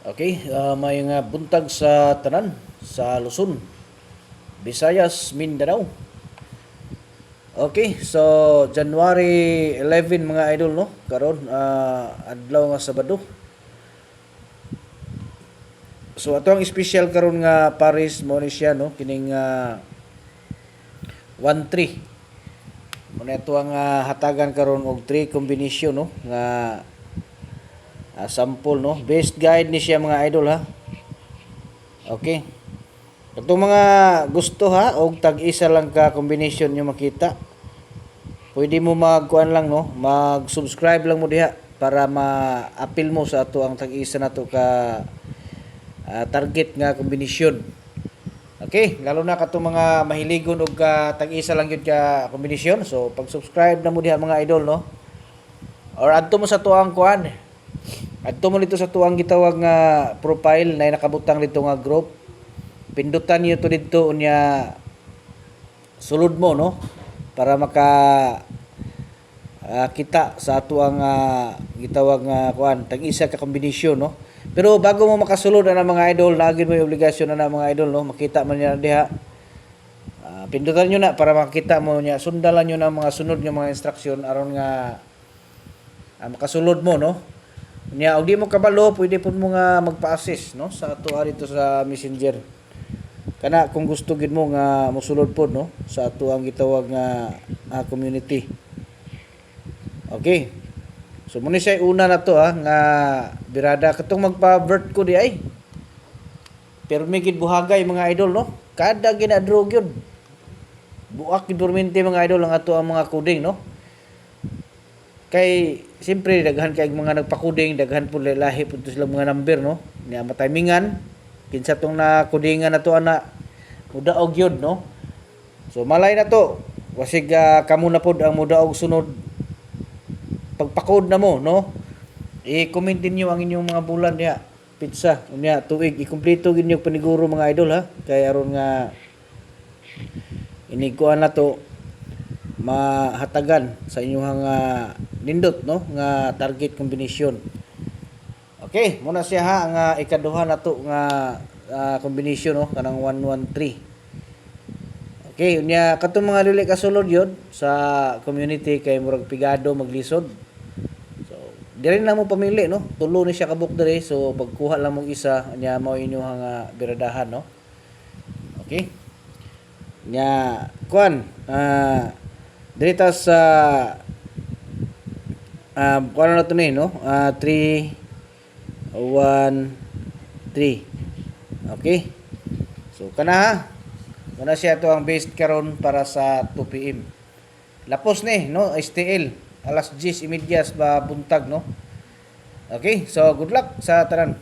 Okay, may nga buntag sa tanan sa Luzon, Visayas, Mindanao. Okay, so January 11 mga idol no, karon adlaw nga Sabado. So ato ang special karon nga Paris mo ni siya no, kining 1-3. Muna ito ang hatagan karon og 3 combination no nga sample no. Best guide ni siya mga idol ha. Okay. Itong mga gusto ha og tag-isa lang ka combination nyo makita. Pwede mo magkuan lang no, mag-subscribe lang mo diha para ma-appeal mo sa ato ang tag-isa nato ka target nga kombinasyon. Okay, lalo na kato mga mahiligon og tag-isa lang gyud ka kombinasyon. So pag-subscribe na mo diha mga idol no. Or adto mo sa tuang kuan. Adto mo dito sa tuang gitawag nga profile na nakabutang dito nga group. Pindutan niyo to dito unya sulod mo no para maka kita sa ato ang gitawag nga kuan tag-isa ka kombinasyon no. Pero bago mo makasulod na mga idol, naagin mo yung obligasyon na mga idol no, makita man niya diha. Pindutan niyo na para makita mo niya, sundalan niyo na mga sunod nga mga instruction aron nga makasulod mo no. Nya og di mo kabalo, pwede pud mo nga magpa-assist no sa ato dito sa Messenger. Kana kung gusto gid mo nga mosulod pod no sa ato ang gitawag nga community. Okay. So muna siya una na to nga birada katong magpa-vert ko di ay. Pero may gid buhagay mga idol no. Kada ginadrog yun. Buak gid dormente mga idol ang ato ang mga coding no. Kay siyempre daghan kay mga nagpa-coding, daghan pud lahi pud sila mga number no. Nya matimingan kinsa tong na codingan nato ana mudaog yun no. So malay na to. Wasig kamo na pod ang mudaog sunod. Pagpa-code na mo no. I-comment niyo ang inyong mga bulan diha. Pizza unya tuig ikumpleto gid niyo paniguro mga idol ha. Kay aron nga iniguan na to mahatagan sa inyong nindot no nga target combination. Okay, muna siya ha ang ikaduha nato nga combination no kanang 113. Okay, unya katong mga dili kasulod yun sa community kay murag pigado maglisod. So, diri na mo pamili no. Tulo ni siya kabuk diri so pagkuha lang mong isa unya mao inyong biradahan no. Okay? Nya kuan diri ta sa kuan na to ni no. 3 1 3. Okay? So kana ha. Muna siya to ang base karon para sa 2 PM. Lapos ni no STL alas 10:30 ba buntag no. Okay, so good luck sa tanan.